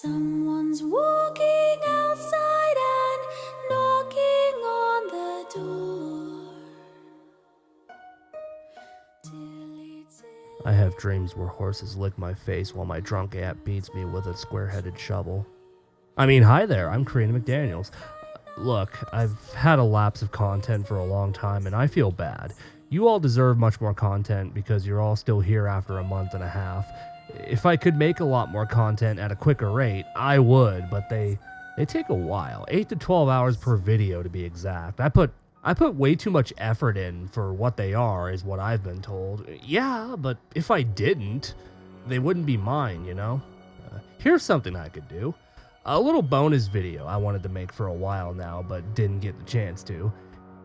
Someone's walking outside and knocking on the door. I have dreams where horses lick my face while my drunk aunt beats me with a square-headed shovel. I mean, hi there, I'm Karina McDaniels. Look, I've had a lapse of content for a long time and I feel bad. You all deserve much more content because you're all still here after a month and a half. If I could make a lot more content at a quicker rate, I would, but they take a while. 8 to 12 hours per video to be exact. I put way too much effort in for what they are, is what I've been told. Yeah, but if I didn't, they wouldn't be mine, you know? Here's something I could do. A little bonus video I wanted to make for a while now, but didn't get the chance to.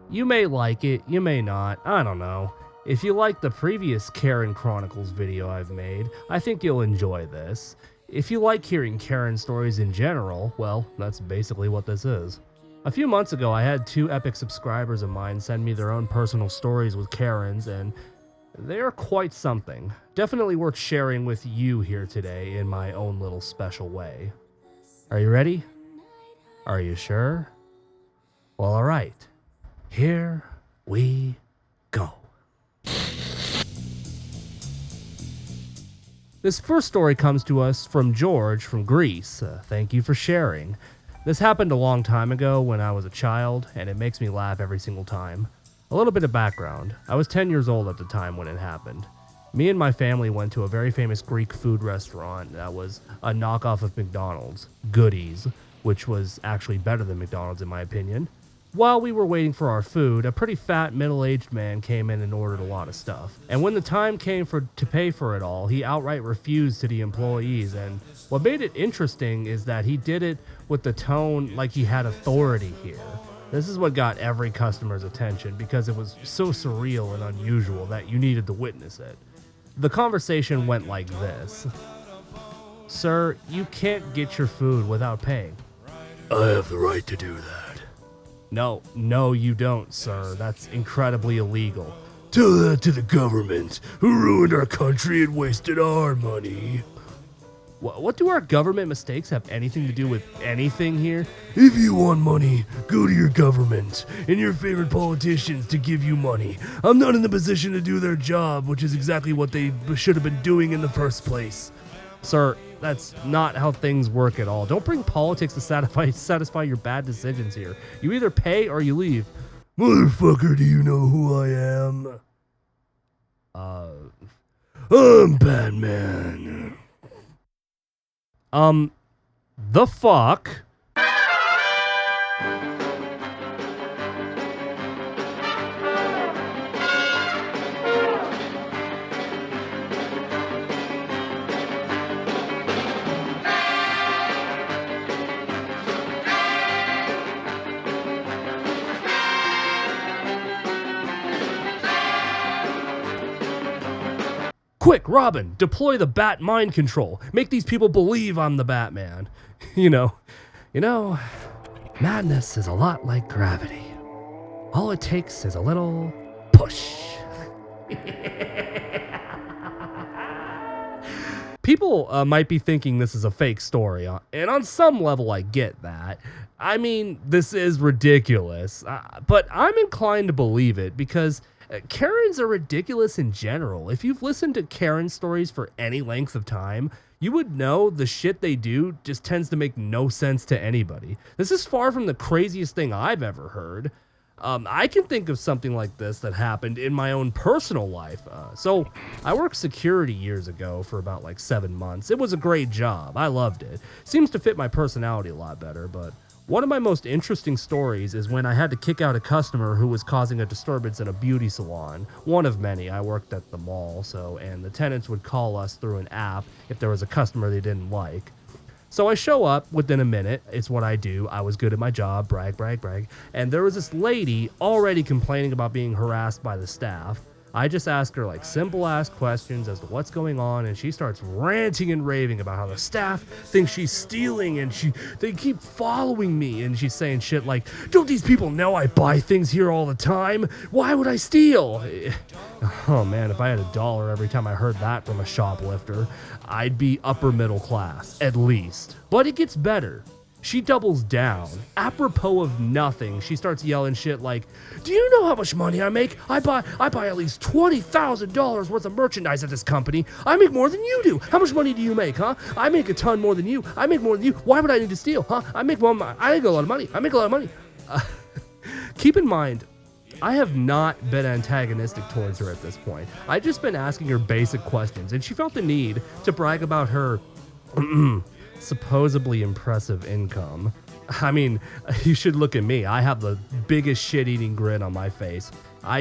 You may like it, you may not, I don't know. If you like the previous Karen Chronicles video I've made, I think you'll enjoy this. If you like hearing Karen stories in general, well, that's basically what this is. A few months ago, I had 2 epic subscribers of mine send me their own personal stories with Karens, and they are quite something. Definitely worth sharing with you here today in my own little special way. Are you ready? Are you sure? Well, alright. Here we go. This first story comes to us from George from Greece. Thank you for sharing. This happened a long time ago when I was a child, and it makes me laugh every single time. A little bit of background. I was 10 years old at the time when it happened. Me and my family went to a very famous Greek food restaurant that was a knockoff of McDonald's, Goodies, which was actually better than McDonald's in my opinion. While we were waiting for our food, a pretty fat middle-aged man came in and ordered a lot of stuff. And when the time came to pay for it all, he outright refused to the employees, and what made it interesting is that he did it with the tone like he had authority here. This is what got every customer's attention because it was so surreal and unusual that you needed to witness it. The conversation went like this. Sir, you can't get your food without paying. I have the right to do that. No, you don't, sir. That's incredibly illegal. Tell that to the government, who ruined our country and wasted our money. What do our government mistakes have anything to do with anything here? If you want money, go to your government and your favorite politicians to give you money. I'm not in the position to do their job, which is exactly what they should have been doing in the first place. Sir, that's not how things work at all. Don't bring politics to satisfy your bad decisions here. You either pay or you leave. Motherfucker, do you know who I am? I'm Batman. The fuck? Quick, Robin, deploy the Bat mind control. Make these people believe I'm the Batman. You know, madness is a lot like gravity. All it takes is a little push. People might be thinking this is a fake story, and on some level I get that. I mean, this is ridiculous, but I'm inclined to believe it because Karens are ridiculous in general. If you've listened to Karen stories for any length of time, you would know the shit they do just tends to make no sense to anybody. This is far from the craziest thing I've ever heard. I can think of something like this that happened in my own personal life. So I worked security years ago for about 7 months. It was a great job. I loved it. Seems to fit my personality a lot better, but one of my most interesting stories is when I had to kick out a customer who was causing a disturbance in a beauty salon. One of many. I worked at the mall, and the tenants would call us through an app if there was a customer they didn't like. So I show up within a minute. It's what I do. I was good at my job. Brag, brag, brag. And there was this lady already complaining about being harassed by the staff. I just ask her like simple ass questions as to what's going on, and she starts ranting and raving about how the staff thinks she's stealing and they keep following me, and she's saying shit like, don't these people know I buy things here all the time? Why would I steal? Oh man, if I had $1 every time I heard that from a shoplifter, I'd be upper middle class, at least. But it gets better. She doubles down. Apropos of nothing, she starts yelling shit like, do you know how much money I make? I buy at least $20,000 worth of merchandise at this company. I make more than you do. How much money do you make, huh? I make a ton more than you. I make more than you. Why would I need to steal, huh? I make a lot of money. I make a lot of money. Keep in mind, I have not been antagonistic towards her at this point. I've just been asking her basic questions, and she felt the need to brag about her supposedly impressive income. I mean, you should look at me. I have the biggest shit-eating grin on my face.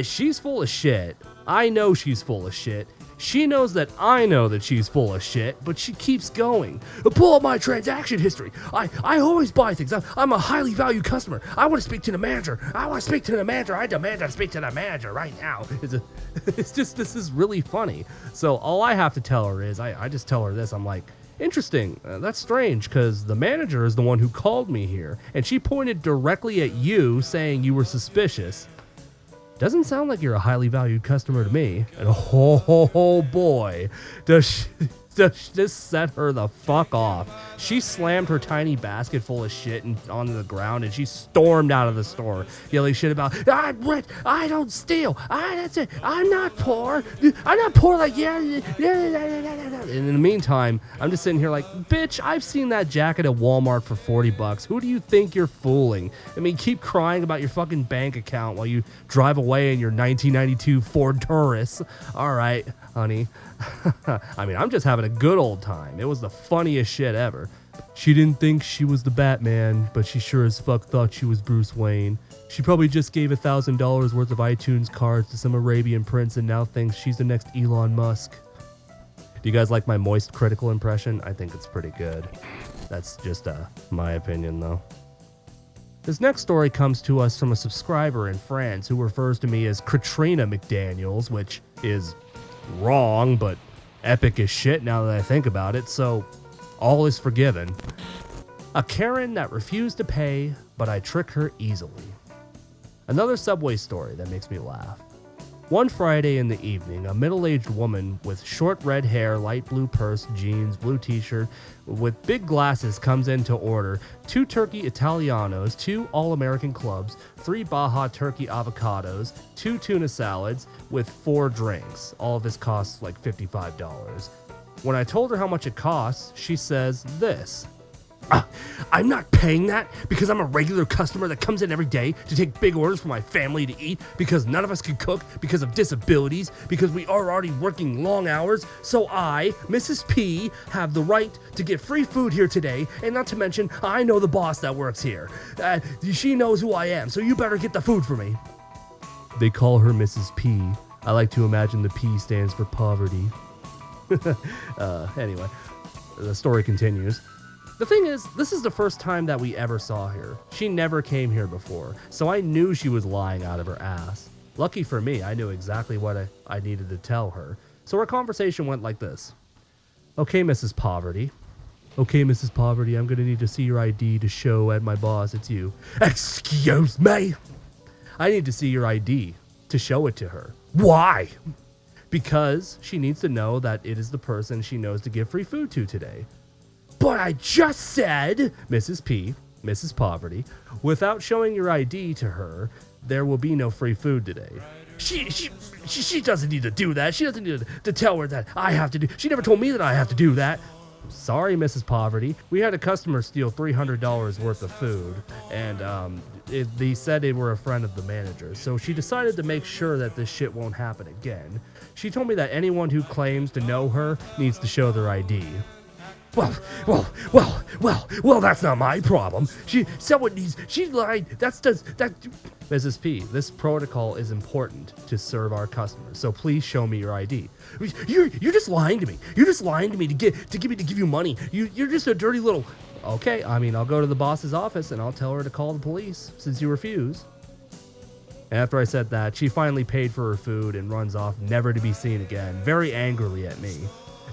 She's full of shit. I know she's full of shit. She knows that I know that she's full of shit, but she keeps going. Pull up my transaction history. I always buy things. I'm a highly valued customer. I want to speak to the manager. I demand to speak to the manager right now. It's just, this is really funny. So all I have to tell her is, I just tell her this. I'm like, interesting. That's strange, because the manager is the one who called me here, and she pointed directly at you, saying you were suspicious. Doesn't sound like you're a highly valued customer to me. And oh boy, does this set her the fuck off. She slammed her tiny basket full of shit onto the ground, and she stormed out of the store, yelling shit about, I'm rich, I don't steal, that's it, I'm not poor like you. And in the meantime, I'm just sitting here like, bitch, I've seen that jacket at Walmart for $40. Who do you think you're fooling? I mean, keep crying about your fucking bank account while you drive away in your 1992 Ford Taurus. All right, honey. I mean, I'm just having a good old time. It was the funniest shit ever. She didn't think she was the Batman, but she sure as fuck thought she was Bruce Wayne. She probably just gave $1,000 worth of iTunes cards to some Arabian prince and now thinks she's the next Elon Musk. Do you guys like my moist critical impression? I think it's pretty good. That's just my opinion, though. This next story comes to us from a subscriber in France who refers to me as Katrina McDaniels, which is wrong, but epic as shit now that I think about it, so all is forgiven. A Karen that refused to pay, but I trick her easily. Another Subway story that makes me laugh. One Friday in the evening, a middle-aged woman with short red hair, light blue purse, jeans, blue t-shirt, with big glasses comes in to order 2 turkey Italianos, 2 all-American clubs, 3 Baja turkey avocados, 2 tuna salads, with 4 drinks. All of this costs like $55. When I told her how much it costs, she says this. I'm not paying that because I'm a regular customer that comes in every day to take big orders for my family to eat, because none of us can cook because of disabilities, because we are already working long hours. So I, Mrs. P, have the right to get free food here today, and not to mention, I know the boss that works here. She knows who I am, so you better get the food for me. They call her Mrs. P. I like to imagine the P stands for poverty. Anyway, the story continues. The thing is, this is the first time that we ever saw her. She never came here before, so I knew she was lying out of her ass. Lucky for me, I knew exactly what I needed to tell her. So our conversation went like this. Okay, Mrs. Poverty. Okay, Mrs. Poverty, I'm gonna need to see your ID to show at my boss it's you. Excuse me? I need to see your ID to show it to her. Why? Because she needs to know that it is the person she knows to give free food to today. But I just said, Mrs. P, Mrs. Poverty, without showing your ID to her, there will be no free food today. She doesn't need to do that. She doesn't need to tell her that I have to do. She never told me that I have to do that. Sorry, Mrs. Poverty. We had a customer steal $300 worth of food, and they said they were a friend of the manager. So she decided to make sure that this shit won't happen again. She told me that anyone who claims to know her needs to show their ID. Well, that's not my problem. She lied. Mrs. P, this protocol is important to serve our customers, so please show me your ID. You're just lying to me. You're just lying to me to give you money. You're just a dirty little. Okay, I mean, I'll go to the boss's office and I'll tell her to call the police since you refuse. And after I said that, she finally paid for her food and runs off, never to be seen again, very angrily at me.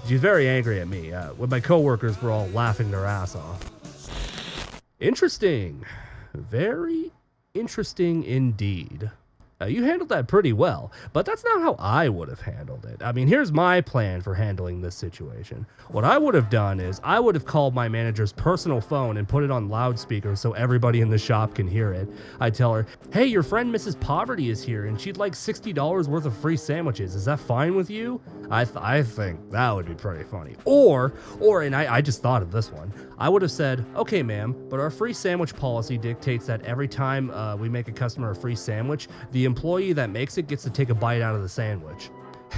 She's very angry at me, when my coworkers were all laughing their ass off. Interesting. Very interesting indeed. You handled that pretty well, but that's not how I would have handled it. I mean, here's my plan for handling this situation. What I would have done is I would have called my manager's personal phone and put it on loudspeaker so everybody in the shop can hear it. I'd tell her, hey, your friend Mrs. Poverty is here and she'd like $60 worth of free sandwiches. Is that fine with you? I think that would be pretty funny. Or, and I just thought of this one. I would have said, okay, ma'am, but our free sandwich policy dictates that every time we make a customer a free sandwich, the employee that makes it gets to take a bite out of the sandwich.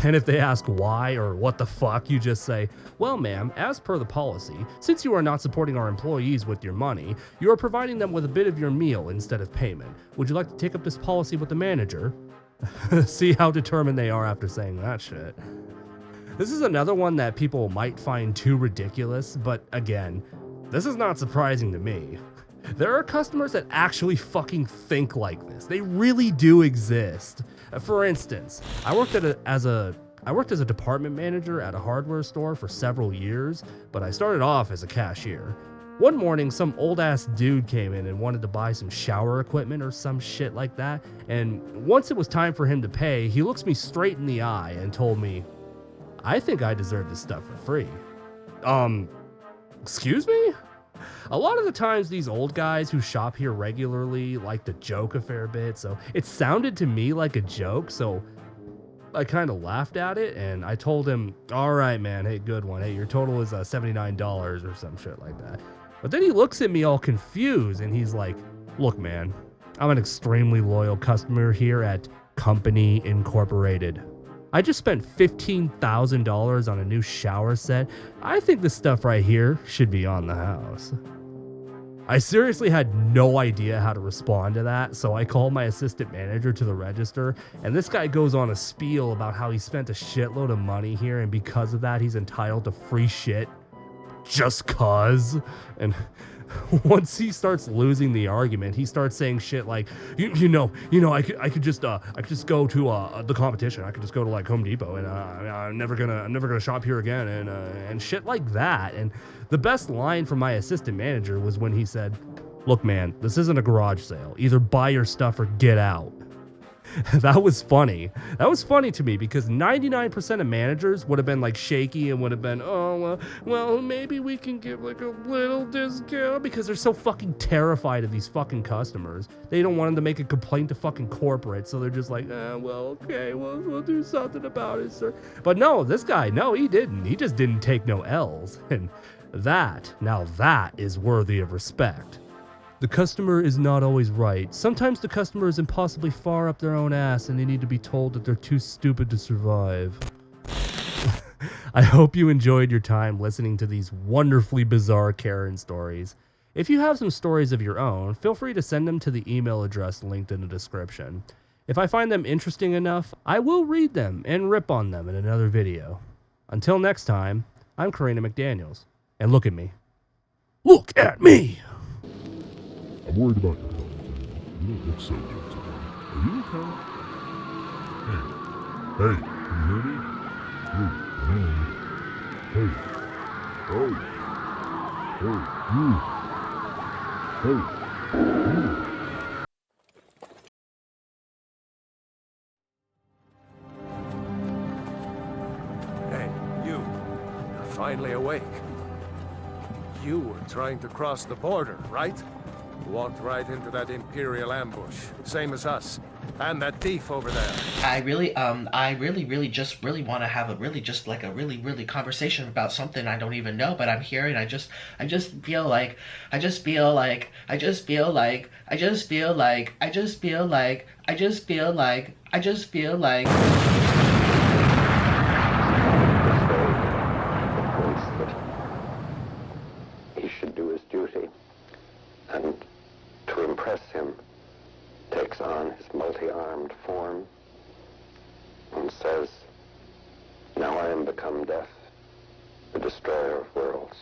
And if they ask why or what the fuck, you just say, well, ma'am, as per the policy, since you are not supporting our employees with your money, you are providing them with a bit of your meal instead of payment. Would you like to take up this policy with the manager? See how determined they are after saying that shit. This is another one that people might find too ridiculous, but again, this is not surprising to me. There are customers that actually fucking think like this. They really do exist. For instance, I worked as a department manager at a hardware store for several years, but I started off as a cashier. One morning, some old ass dude came in and wanted to buy some shower equipment or some shit like that, and once it was time for him to pay, he looks me straight in the eye and told me, I think I deserve this stuff for free. Excuse me? A lot of the times these old guys who shop here regularly like to joke a fair bit, so it sounded to me like a joke, so I kind of laughed at it, and I told him, all right, man, hey, good one. Hey, your total is $79 or some shit like that. But then he looks at me all confused, and he's like, look, man, I'm an extremely loyal customer here at Company Incorporated. I just spent $15,000 on a new shower set. I think this stuff right here should be on the house. I seriously had no idea how to respond to that, so I called my assistant manager to the register, and this guy goes on a spiel about how he spent a shitload of money here, and because of that, he's entitled to free shit. Just cause. And once he starts losing the argument, he starts saying shit like, you know, I could just go to the competition. I could just go to like Home Depot, and I'm never gonna shop here again, and shit like that. And the best line from my assistant manager was when he said, "Look, man, this isn't a garage sale. Either buy your stuff or get out." That was funny. That was funny to me because 99% of managers would have been like shaky and would have been, oh, well, maybe we can give like a little discount, because they're so fucking terrified of these fucking customers. They don't want them to make a complaint to fuking corporate, so they're just like, well, okay, we'll do something about it, sir. But no, this guy, no, he didn't. He just didn't take no L's. And that is worthy of respect. The customer is not always right. Sometimes the customer is impossibly far up their own ass and they need to be told that they're too stupid to survive. I hope you enjoyed your time listening to these wonderfully bizarre Karen stories. If you have some stories of your own, feel free to send them to the email address linked in the description. If I find them interesting enough, I will read them and rip on them in another video. Until next time, I'm Karina McDaniels. And look at me. Look at me! I'm worried about your health. You don't look so good today. Are you okay? Hey, can you hear me? Hey, you. You're finally awake. You were trying to cross the border, right? Walked right into that Imperial ambush, same as us, and that thief over there. I really just want to have a really conversation about something I don't even know, but I'm here and I just feel like he should do his duty, and to impress him, takes on his multi-armed form and says, "Now I am become death, the destroyer of worlds."